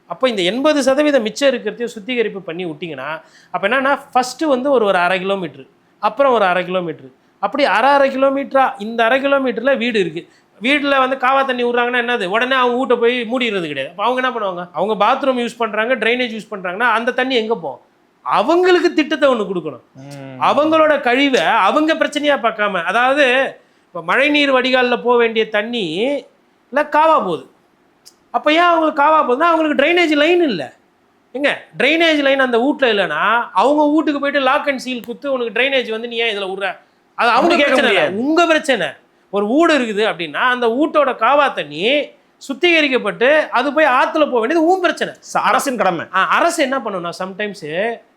அப்போ இந்த 80% மிச்சம் இருக்கிறதையும் சுத்திகரிப்பு பண்ணி விட்டிங்கன்னா அப்போ என்னென்னா ஃபஸ்ட்டு வந்து ஒரு 1/2 கிலோமீட்ரு, அப்புறம் ஒரு 1/2 கிலோமீட்ரு, அப்படி 1/2 கிலோமீட்டராக இந்த 1/2 கிலோமீட்டரில் வீடு இருக்குது. வீட்டில் வந்து காவா தண்ணி விட்றாங்கன்னா என்னது, உடனே அவங்க வீட்டை போய் மூடிடுறது கிடையாது. அப்போ அவங்க என்ன பண்ணுவாங்க, அவங்க பாத்ரூம் யூஸ் பண்ணுறாங்க, ட்ரைனேஜ் யூஸ் பண்ணுறாங்கன்னா அந்த தண்ணி எங்கே போகும்? அவங்களுக்கு திட்டத்தை ஒன்று கொடுக்கணும். அவங்களோட கழிவை அவங்க பிரச்சனையாக பார்க்காம, அதாவது இப்போ மழை நீர் வடிகாலில் போக வேண்டிய தண்ணி இல்லை காவா போகுது. அப்போ ஏன் அவங்களுக்கு காவா போகுதுன்னா அவங்களுக்கு ட்ரைனேஜ் லைன் இல்லை. எங்க ட்ரைனேஜ் லைன் அந்த வீட்டில் இல்லைன்னா அவங்க வீட்டுக்கு போயிட்டு லாக் அண்ட் சீல் குத்து உனக்கு ட்ரைனேஜ் வந்து நீ ஏன் இதில் விட்ற, அது அவங்க பிரச்சனை, உங்கள் பிரச்சனை. ஒரு வீடு இருக்குது அப்படின்னா அந்த வீட்டோட காவா தண்ணி சுத்திகரிக்கப்பட்டு அது போய் ஆற்றுல போக வேண்டியது உன் பிரச்சனை, அரசின் கடமை. அரசு என்ன பண்ணணும்னா சம்டைம்ஸு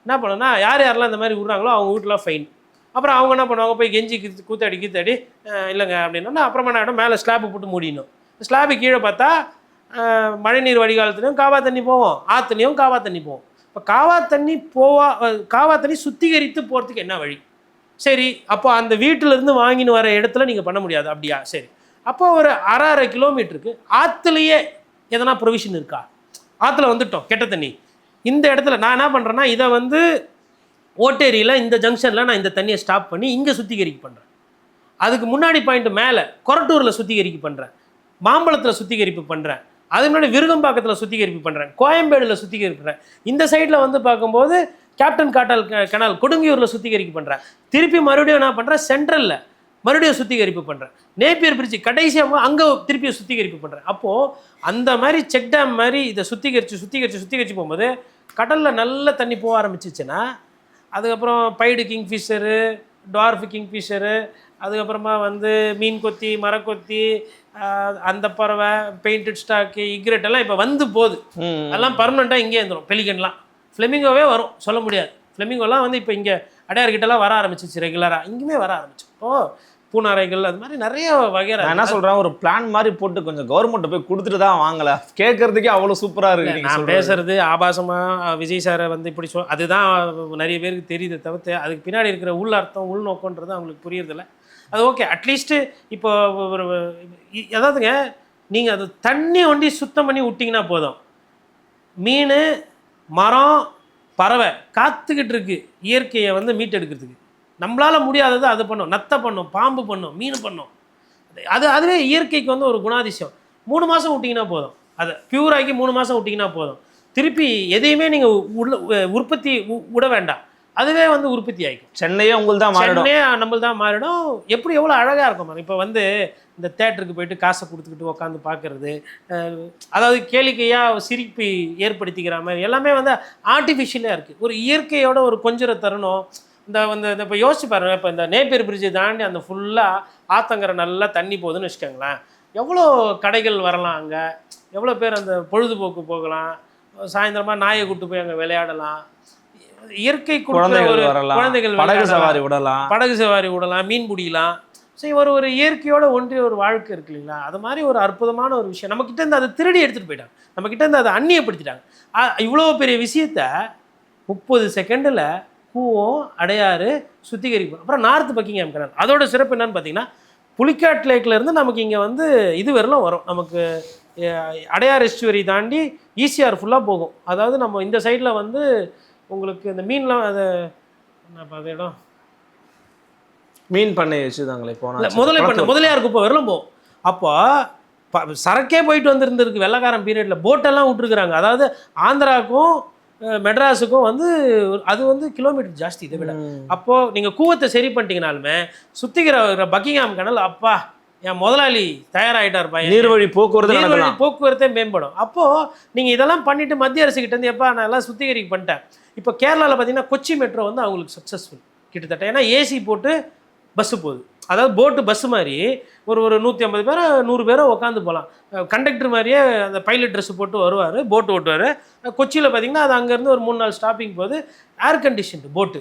என்ன பண்ணணும்னா யாரெல்லாம் இந்த மாதிரி விட்றாங்களோ அவங்க வீட்டில் ஃபைன். அப்புறம் அவங்க என்ன பண்ணுவாங்க, போய் கெஞ்சி கூத்தாடி இல்லைங்க அப்படின்னா அப்புறமா நான் மேலே ஸ்லாப்பு போட்டு மூடிடணும். ஸ்லாபு கீழே பார்த்தா மழைநீர் வடிகாலத்துலையும் காவா தண்ணி போவோம், ஆற்றுலையும் காவா தண்ணி போவோம். இப்போ காவா தண்ணி சுத்திகரித்து போகிறதுக்கு என்ன வழி? சரி, அப்போ அந்த வீட்டிலேருந்து வாங்கின்னு வர இடத்துல நீங்கள் பண்ண முடியாது அப்படியா? சரி, அப்போ ஒரு 1/2 கிலோமீட்டருக்கு ஆற்றுலையே எதனா ப்ரொவிஷன் இருக்கா? ஆற்றுல வந்துட்டோம் கெட்ட தண்ணி, இந்த இடத்துல நான் என்ன பண்ணுறேன்னா இதை வந்து ஓட்டேரியில் இந்த ஜங்ஷனில் நான் இந்த தண்ணியை ஸ்டாப் பண்ணி இங்கே சுத்திகரிக்க பண்ணுறேன். அதுக்கு முன்னாடி பாயிண்ட் மேலே கொரட்டூரில் சுத்திகரிப்பு பண்ணுறேன், மாம்பழத்தில் சுத்திகரிப்பு பண்ணுறேன், அதுக்கு முன்னாடி விருகம்பாக்கத்தில் சுத்திகரிப்பு பண்ணுறேன், கோயம்பேடில் சுத்திகரிப்பு பண்ணுறேன். இந்த சைடில் வந்து பார்க்கும்போது கேப்டன் காட்டல் கனால் கொடுங்கியூரில் சுத்திகரிப்பு பண்ணுறேன். திருப்பி மறுபடியும் என்ன பண்ணுறேன், சென்ட்ரலில் மறுபடியும் சுத்திகரிப்பு பண்ணுறேன், நேப்பியர் பிரிட்ஜ் கடைசியாக அங்கே திருப்பி சுத்திகரிப்பு பண்ணுறேன். அப்போது அந்த மாதிரி செக் டேம் மாதிரி இதை சுத்திகரித்து போகும்போது கடலில் நல்ல தண்ணி போக ஆரம்பிச்சிச்சுன்னா அதுக்கப்புறம் பைடு கிங்ஃபிஷரு, டார்ஃப் கிங்ஃபிஷரு, அதுக்கப்புறமா வந்து மீன் கொத்தி, மரக்கொத்தி, அந்த பறவை, பெயிண்டட் ஸ்டாக்கு, இக்ரெட் எல்லாம் இப்போ வந்து போகுது. அதெல்லாம் பர்மனெண்ட்டாக இங்கே இருந்துடும். பெலிகன்லாம் ஃப்ளெமிங்கோவே வரும், சொல்ல முடியாது. ஃப்ளெமிங்கோலாம் வந்து இப்போ இங்கே அடையார்கிட்டலாம் வர ஆரம்பிச்சிச்சு ரெகுலராக, இங்கேயுமே வர ஆரம்பிச்சு. இப்போது பூனாரைகள் அது மாதிரி நிறைய வகையான. நான் என்ன சொல்கிறேன், ஒரு பிளான் மாதிரி போட்டு கொஞ்சம் கவர்மெண்ட்டை போய் கொடுத்துட்டு தான் வாங்கலை. கேட்கறதுக்கே அவ்வளோ சூப்பராக இருக்குது. நான் பேசுறது ஆபாசமாக விஜய் சாரை வந்து இப்படி அதுதான் நிறைய பேருக்கு தெரியுது தவிர்த்து அதுக்கு பின்னாடி இருக்கிற உள் அர்த்தம், உள்நோக்கன்றது அவங்களுக்கு புரியறதில்ல. அது ஓகே. அட்லீஸ்ட்டு இப்போ ஒரு அதாவதுங்க, நீங்கள் அது தண்ணி ஒண்டி சுத்தம் பண்ணி விட்டிங்கன்னா போதும், மீன், மரம், பறவை காத்துக்கிட்டு இருக்கு இயற்கையை வந்து மீட்டெடுக்கிறதுக்கு. நம்மளால் முடியாதது அது பண்ணும், நத்தை பண்ணும், பாம்பு பண்ணும், மீன் பண்ணும். அதுவே இயற்கைக்கு வந்து ஒரு குணாதிசயம். 3 மாதம் விட்டிங்கன்னா போதும், அதை பியூராக்கி 3 மாதம் விட்டிங்கன்னா போதும். திருப்பி எதையுமே நீங்கள் உற்பத்தி விட வேண்டாம், அதுவே வந்து உற்பத்தி ஆகிக்கும். சென்னையே உங்களுக்கு தான் மாறிடும், சென்னையே நம்மள் தான் மாறிடும். எப்படி எவ்வளோ அழகாக இருக்கும். இப்போ வந்து இந்த தேட்டருக்கு போயிட்டு காசை கொடுத்துக்கிட்டு உட்காந்து பார்க்குறது, அதாவது கேளிக்கையாக சிரிப்பு ஏற்படுத்திக்கிற மாதிரி எல்லாமே வந்து ஆர்டிஃபிஷியலாக இருக்குது. ஒரு இயற்கையோட ஒரு கொஞ்சம் தருணம். இந்த இப்போ யோசிச்சு பாருங்கள், இப்போ இந்த நேப்பியர் பிரிட்ஜை தாண்டி அந்த ஃபுல்லாக ஆத்தங்கரை நல்லா தண்ணி போகுதுன்னு வச்சுக்கோங்களேன், எவ்வளோ கடைகள் வரலாம், அங்கே எவ்வளோ பேர் அந்த பொழுதுபோக்கு போகலாம், சாயந்தரமாக நாயை கூட்டு போய் அங்கே விளையாடலாம், இயற்கை குழந்தைகள் படகு சவாரி விடலாம், மீன் பிடிக்கலாம். ஸோ ஒரு இயற்கையோட ஒன்றிய ஒரு வாழ்க்கை இருக்கு இல்லைங்களா, அது மாதிரி ஒரு அற்புதமான ஒரு விஷயம். நம்மக்கிட்ட இருந்து அதை திருடி எடுத்துகிட்டு போயிட்டாங்க, நம்மக்கிட்ட இருந்து அதை அந்நியப்படுத்திட்டாங்க. இவ்வளோ பெரிய விஷயத்த 30 செகண்டில் கூவம், அடையாறு, சுத்திகரிப்பு, அப்புறம் நார்த் பக்கிங்ஹாம் கனால். அதோட சிறப்பு என்னன்னு பார்த்தீங்கன்னா, புலிக்காட் லேக்லேருந்து நமக்கு இங்கே வந்து இது வரலாம் வரும், நமக்கு அடையார் எஸ்டுவரி தாண்டி ஈசிஆர் ஃபுல்லாக போகும். அதாவது நம்ம இந்த சைடில் வந்து உங்களுக்கு இந்த மீன்லாம் அது என்ன பார்த்த இடம், மீன் பண்ணை வச்சுதாங்களே போனால் முதலியார் குப்பை வரலாம் போகும். அப்போ சரக்கே போயிட்டு வந்துருந்துருக்கு வெள்ளக்காரன் பீரியடில், போட்டெல்லாம் விட்டுருக்குறாங்க. அதாவது ஆந்திராவுக்கும் மெட்ராஸுக்கும் வந்து அது வந்து கிலோமீட்டர் ஜாஸ்தி இதை விட. அப்போது நீங்கள் கூவத்தை சரி பண்ணிட்டீங்கனாலுமே சுற்றிக்கிற பக்கிங்ஹாம் கனல், அப்பா என் முதலாளி தயாராகிட்டார் பையன், நீர்வழி போக்குவரத்தே மேம்படும். அப்போது நீங்கள் இதெல்லாம் பண்ணிவிட்டு மத்திய அரசுக்கிட்ட இருந்து எப்போ நான் எல்லாம் சுத்திகரிக்க பண்ணிட்டேன். இப்போ கேரளாவில் பார்த்தீங்கன்னா கொச்சி மெட்ரோ வந்து அவங்களுக்கு சக்ஸஸ்ஃபுல் கிட்டத்தட்ட. ஏன்னா ஏசி போட்டு பஸ்ஸு போகுது, அதாவது போட்டு பஸ்ஸு மாதிரி ஒரு 150 பேரை 100 பேரை உட்காந்து போகலாம். கண்டக்டர் மாதிரியே அந்த பைலட் ட்ரெஸ்ஸு போட்டு வருவார், போட்டு ஓட்டுவார். கொச்சியில் பார்த்திங்கன்னா அது அங்கேருந்து ஒரு 3 நாள் ஸ்டாப்பிங் போகுது, ஏர் கண்டிஷன்டு போட்டு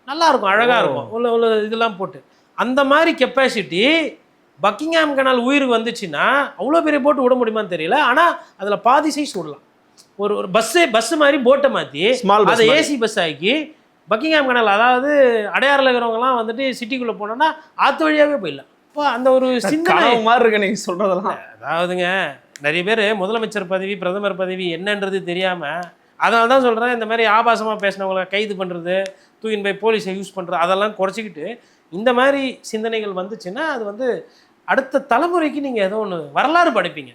நல்லாயிருக்கும், அழகாக இருக்கும், உள்ள இதெல்லாம் போட்டு. அந்த மாதிரி கெப்பாசிட்டி பக்கிங்ஹாம் கனால் உயிருக்கு வந்துச்சுன்னா அவ்வளோ பெரிய போட்டு விட முடியுமான்னு தெரியல. ஆனால் அதில் பாதி சைஸ் விடலாம். ஒரு பஸ்ஸு மாதிரி போட்டை மாற்றி அதை ஏசி பஸ் ஆக்கி பக்கிங்ஹாம் கனால், அதாவது அடையாறில் இருக்கிறவங்கலாம் வந்துட்டு சிட்டிக்குள்ளே போனோன்னா ஆற்று வழியாகவே போயிடலாம். இப்போ அந்த ஒரு சிந்தனை மாதிரி இருக்கு நீங்கள் சொல்கிறதெல்லாம். அதாவதுங்க, நிறைய பேர் முதலமைச்சர் பதவி, பிரதமர் பதவி என்னன்றது தெரியாமல், அதனால தான் சொல்கிறேன், இந்த மாதிரி ஆபாசமாக பேசினவங்களை கைது பண்ணுறது, தூயின் போய் போலீஸை யூஸ் பண்ணுறது, அதெல்லாம் குறைச்சிக்கிட்டு இந்த மாதிரி சிந்தனைகள் வந்துச்சுன்னா அது வந்து அடுத்த தலைமுறைக்கு நீங்கள் ஏதோ ஒன்று வரலாறு படைப்பீங்க.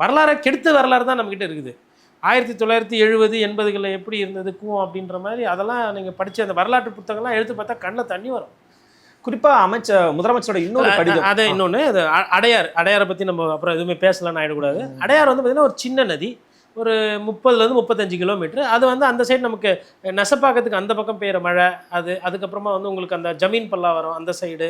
வரலாறை கெடுத்த வரலாறு தான் நம்மக்கிட்ட இருக்குது. 1970, 80களில் எப்படி இருந்தது கூவம் அப்படின்ற மாதிரி அதெல்லாம் நீங்கள் படித்த அந்த வரலாற்று புத்தகம்லாம் எடுத்து பார்த்தா கண்ணில் தண்ணி வரும். குறிப்பாக முதலமைச்சரோட இன்னொரு கடிதம், அதை இன்னொன்று அது அடையாரை பற்றி நம்ம அப்புறம் எதுவுமே பேசலான்னு ஆகிடக்கூடாது. அடையார் வந்து பார்த்திங்கன்னா ஒரு சின்ன நதி, ஒரு 30லேருந்து 35 கிலோமீட்டர். அது வந்து அந்த சைடு நமக்கு நெசப்பாக்கத்துக்கு அந்த பக்கம் பெய்கிற மழை, அதுக்கப்புறமா வந்து உங்களுக்கு அந்த ஜமீன் பல்லாவரம் அந்த சைடு,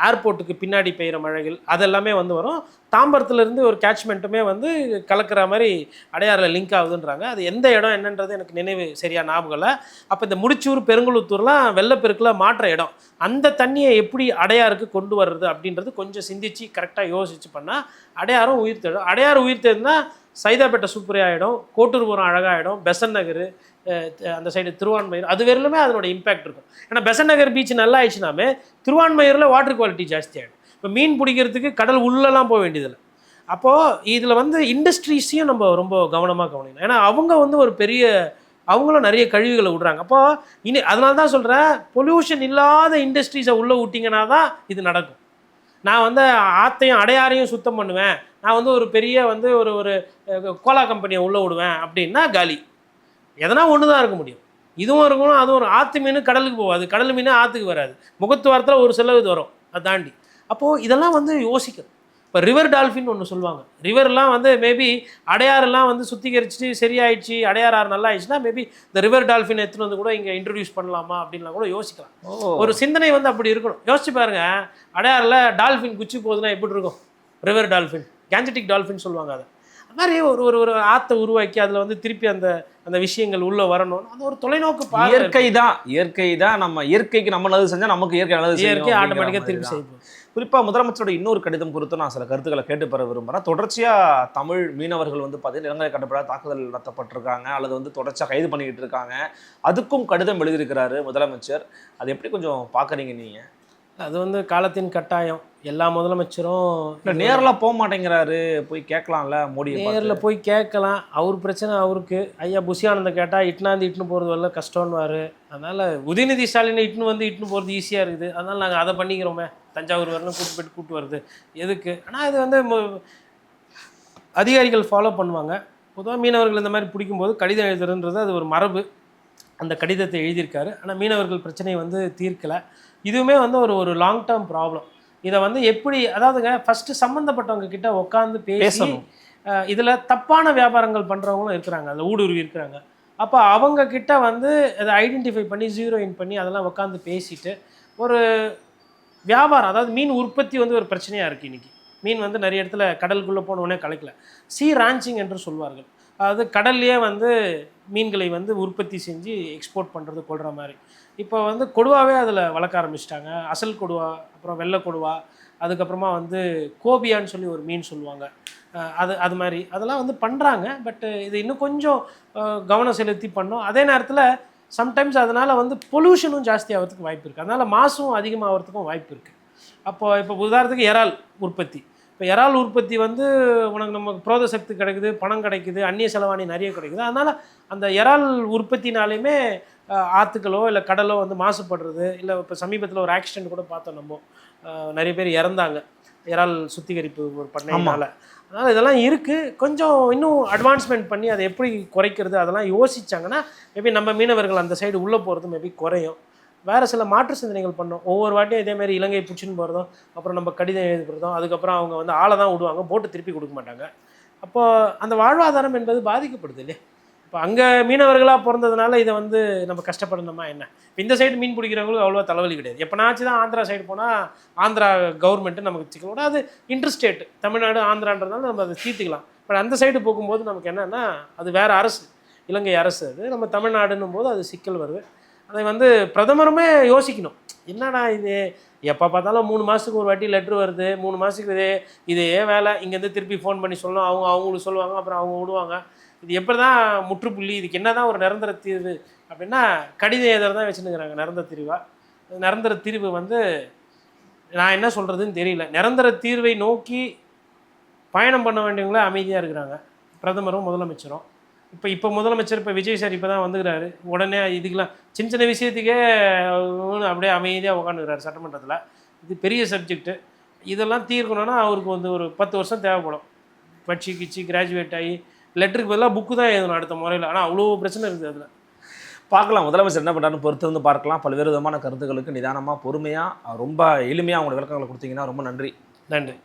ஏர்போர்ட்டுக்கு பின்னாடி பெய்கிற மழைகள் அதெல்லாமே வந்து வரும். தாம்பரத்துலேருந்து ஒரு கேட்ச்மெண்ட்டுமே வந்து கலக்கிற மாதிரி அடையாறில் லிங்க் ஆகுதுன்றாங்க. அது எந்த இடம் என்னன்றது எனக்கு நினைவு சரியாக ஞாபகம் இல்லை. அப்போ இந்த முடிச்சூர், பெருங்குளத்தூர்லாம் வெள்ளப்பெருக்கில் மாற்ற இடம். அந்த தண்ணியை எப்படி அடையாருக்கு கொண்டு வர்றது அப்படின்றது கொஞ்சம் சிந்திச்சு கரெக்டாக யோசிச்சு பண்ணால் அடையாரும் உயிர் தேடும். அடையாறு உயிர் தேடுனா சைதாப்பேட்டை சூப்பராகிடும், கோட்டூர்புரம் அழகாகிடும், பெசன் நகர் அந்த சைடு திருவான்மையூர் அது வெறுமே அதனோட இம்பேக்ட் இருக்கும். ஏன்னா பெசன் நகர் பீச் நல்லா ஆயிடுச்சுனாமே திருவான்மையூரில் வாட்டர் குவாலிட்டி ஜாஸ்தி ஆகிடும். இப்போ மீன் பிடிக்கிறதுக்கு கடல் உள்ளெல்லாம் போக வேண்டியதில்லை. அப்போது இதில் வந்து இண்டஸ்ட்ரீஸையும் நம்ம ரொம்ப கவனமாக கவனிக்கணும். ஏன்னா அவங்க வந்து ஒரு பெரிய அவங்களும் நிறைய கழிவுகளை விடுறாங்க. அப்போது அதனால தான் சொல்கிறேன், பொல்யூஷன் இல்லாத இண்டஸ்ட்ரீஸை உள்ளே விட்டிங்கன்னா தான் இது நடக்கும். நான் வந்து ஆற்றையும் அடையாரையும் சுத்தம் பண்ணுவேன், நான் வந்து ஒரு பெரிய வந்து ஒரு கோலா கம்பெனியை உள்ளே விடுவேன் அப்படின்னா காலி. எதனா ஒன்று தான் இருக்க முடியும். இதுவும் இருக்கணும், அதுவும் ஒரு ஆற்று மீன் கடலுக்கு போகாது, கடல் மீன் ஆற்றுக்கு வராது, முகத்துவாரத்தில் ஒரு செலவு இது வரும், அதை தாண்டி. அப்போது இதெல்லாம் வந்து யோசிக்கணும். இப்போ ரிவர் டால்ஃபின் ஒன்று சொல்லுவாங்க. ரிவர்லாம் வந்து மேபி அடையாறுலாம் வந்து சுத்திகரிச்சுட்டு சரியாயிடுச்சு, அடையாறு ஆறு நல்லா ஆயிடுச்சுன்னா மேபி இந்த ரிவர் டால்ஃபின் எடுத்துன்னு வந்து கூட இங்கே இன்ட்ரடியூஸ் பண்ணலாமா அப்படின்லாம் கூட யோசிக்கலாம். ஒரு சிந்தனை வந்து அப்படி இருக்கணும். யோசிச்சு பாருங்க, அடையாறில் டால்ஃபின் குச்சி போகுதுன்னா எப்படி இருக்கும்? ரிவர் டால்ஃபின், கேஞ்சட்டிக் டால்ஃபின் சொல்லுவாங்க. அதை அது மாதிரி ஒரு ஒரு ஒரு ஆற்றை உருவாக்கி அதில் வந்து திருப்பி அந்த அந்த விஷயங்கள் உள்ளே வரணும். அது ஒரு தொலைநோக்கு இயற்கை தான் நம்ம இயற்கைக்கு நம்ம நல்லது செஞ்சால் நமக்கு இயற்கை ஆட்டோமேட்டிக்காக திருப்பி செய்வோம். குறிப்பாக முதலமைச்சரோட இன்னொரு கடிதம் குறித்து நான் சில கருத்துக்களை கேட்டு பெற விரும்புகிறேன். தொடர்ச்சியாக தமிழ் மீனவர்கள் வந்து பார்த்தீங்கன்னா இலங்கை கடற்படையால் தாக்குதல் நடத்தப்பட்டிருக்காங்க, அல்லது வந்து தொடர்ச்சியாக கைது பண்ணிக்கிட்டு இருக்காங்க. அதுக்கும் கடிதம் எழுதியிருக்கிறாரு முதலமைச்சர். அது எப்படி கொஞ்சம் பார்க்குறீங்க நீங்கள்? அது வந்து காலத்தின் கட்டாயம். எல்லா முதலமைச்சரும் நேரில் போக மாட்டேங்கிறாரு. போய் கேட்கலாம்ல, மோடி நேரில் போய் கேட்கலாம். அவர் பிரச்சனை அவருக்கு. ஐயா புஷியானந்தை கேட்டால் இட்டுன்னு போகிறது வரல கஷ்டம்னுவார். அதனால் உதயநிதி ஸ்டாலினை இட்டுன்னு போகிறது ஈஸியாக இருக்குது, அதனால் நாங்கள் அதை பண்ணிக்கிறோமே, தஞ்சாவூர் வரணும் கூட்டு வருது எதுக்கு? ஆனால் இது வந்து அதிகாரிகள் ஃபாலோ பண்ணுவாங்க. பொதுவாக மீனவர்கள் இந்த மாதிரி பிடிக்கும்போது கடிதம் எழுதுறதுன்றது அது ஒரு மரபு. அந்த கடிதத்தை எழுதியிருக்காரு. ஆனால் மீனவர்கள் பிரச்சனையை வந்து தீர்க்கலை. இதுவுமே வந்து ஒரு லாங் டேர்ம் ப்ராப்ளம். இதை வந்து எப்படி, அதாவதுங்க ஃபஸ்ட்டு சம்மந்தப்பட்டவங்க கிட்ட உட்காந்து பேசணும். இதில் தப்பான வியாபாரங்கள் பண்ணுறவங்களும் இருக்கிறாங்க, அதில் ஊடுருவி இருக்கிறாங்க. அப்போ அவங்க கிட்ட வந்து அதை ஐடென்டிஃபை பண்ணி ஜீரோயின் பண்ணி அதெல்லாம் உட்காந்து பேசிட்டு ஒரு வியாபாரம், அதாவது மீன் உற்பத்தி வந்து ஒரு பிரச்சனையாக இருக்குது இன்றைக்கி. மீன் வந்து நிறைய இடத்துல கடலுக்குள்ளே போனோடனே கிடைக்கல. ரான்ச்சிங் என்று சொல்வார்கள். அதாவது கடல்லையே வந்து மீன்களை வந்து உற்பத்தி செஞ்சு எக்ஸ்போர்ட் பண்ணுறது கொள்கிற மாதிரி. இப்போ வந்து கொடுவாவே அதில் வளர்க்க ஆரம்பிச்சிட்டாங்க. அசல் கொடுவா, அப்புறம் வெள்ளை கொடுவா, அதுக்கப்புறமா வந்து கோபியான்னு சொல்லி ஒரு மீன் சொல்லுவாங்க. அது மாதிரி அதெல்லாம் வந்து பண்ணுறாங்க. பட்டு இது இன்னும் கொஞ்சம் கவனம் செலுத்தி பண்ணோம். அதே நேரத்தில் சம்டைம்ஸ் அதனால் வந்து பொல்யூஷனும் ஜாஸ்தி ஆகிறதுக்கு வாய்ப்பு இருக்குது. அதனால் மாசும் அதிகமாகிறதுக்கும் வாய்ப்பு இருக்குது. இப்போ உதாரணத்துக்கு இறால் உற்பத்தி. இப்போ இறால் உற்பத்தி வந்து உனக்கு நமக்கு புரோத சக்தி கிடைக்குது, பணம் கிடைக்குது, அந்நிய செலவாணி நிறைய கிடைக்குது. அதனால் அந்த இறால் உற்பத்தினாலையுமே ஆற்றுக்களோ இல்லை கடலோ வந்து மாசுபடுறது. இல்லை இப்போ சமீபத்தில் ஒரு ஆக்சிடென்ட் கூட பார்த்தோம், நம்ம நிறைய பேர் இறந்தாங்க இறால் சுத்திகரிப்பு ஒரு பண்ணையினால். அதனால் இதெல்லாம் இருக்குது. கொஞ்சம் இன்னும் அட்வான்ஸ்மெண்ட் பண்ணி அதை எப்படி குறைக்கிறது அதெல்லாம் யோசித்தாங்கன்னா மேபி நம்ம மீனவர்கள் அந்த சைடு உள்ளே போகிறது மேபி குறையும். வேறு சில மாற்று சிந்தனைகள் பண்ணோம். ஒவ்வொரு வாட்டியும் இதேமாரி இலங்கை பிடிச்சின்னு போகிறதும், அப்புறம் நம்ம கடிதம் எழுதுறதும், அதுக்கப்புறம் அவங்க வந்து ஆளை தான் விடுவாங்க, போட்டு திருப்பி கொடுக்க மாட்டாங்க. அப்போது அந்த வாழ்வாதாரம் என்பது பாதிக்கப்படுது இல்லையா? இப்போ அங்கே மீனவர்களாக பிறந்ததுனால இதை வந்து நம்ம கஷ்டப்படணுமா என்ன? இந்த சைடு மீன் பிடிக்கிறவங்களுக்கு அவ்வளோவா தலைவலி கிடையாது. எப்போனாச்சும் தான் ஆந்திரா சைடு போனால் ஆந்திரா கவர்மெண்ட்டு நமக்கு சிக்கலோட அது இன்டர்ஸ்டேட், தமிழ்நாடு ஆந்திரான்றதுனால நம்ம அதை தீர்த்துக்கலாம். பட் அந்த சைடு போகும்போது நமக்கு என்னென்னா அது வேறு அரசு, இலங்கை அரசு. அது நம்ம தமிழ்நாடுன்னும் போது அது சிக்கல் வருது. அதை வந்து பிரதமருமே யோசிக்கணும். என்னடா இது எப்போ பார்த்தாலும் 3 மாதத்துக்கு ஒரு வாட்டி லெட்ரு வருது, 3 மாதத்துக்கு இதே வேலை. இங்கேருந்து திருப்பி ஃபோன் பண்ணி சொல்லணும், அவங்களுக்கு சொல்லுவாங்க, அப்புறம் அவங்க விடுவாங்க. இது எப்படி தான் முற்றுப்புள்ளி, இதுக்கு என்ன தான் ஒரு நிரந்தர தீர்வு அப்படின்னா கடிதம் எழுதுறது தான் வச்சுருக்கிறாங்க நிரந்தர தீர்வாக. நிரந்தர தீர்வு வந்து நான் என்ன சொல்கிறதுன்னு தெரியல. நிரந்தர தீர்வை நோக்கி பயணம் பண்ண வேண்டியவங்களே அமைதியாக இருக்கிறாங்க, பிரதமரும் முதலமைச்சரும். இப்போ முதலமைச்சர் இப்போ விஜய் சார் இப்போ தான் வந்துக்கிறாரு. உடனே இதுக்கெலாம் சின்ன சின்ன விஷயத்துக்கே அப்படியே அமைதியாக உட்காந்துக்கிறாரு சட்டமன்றத்தில். இது பெரிய சப்ஜெக்ட்டு. இதெல்லாம் தீர்க்கணுன்னா அவருக்கு வந்து ஒரு 10 வருஷம் தேவைப்படும். கிச்சு கிராஜுவேட் ஆகி லெட்டருக்கு பதிலாக புக்கு தான் எழுதணும் அடுத்த முறையில். ஆனால் அவ்வளோ பிரச்சனை இருக்குது அதில். பார்க்கலாம் முதலமைச்சர் என்ன பண்ணுறாருன்னு பொறுத்து வந்து பார்க்கலாம். பல்வேறு விதமான கருத்துக்களுக்கு நிதானமாக பொறுமையாக ரொம்ப எளிமையாக அவங்களோட விளக்கங்களை கொடுத்தீங்கன்னா ரொம்ப நன்றி. நன்றி.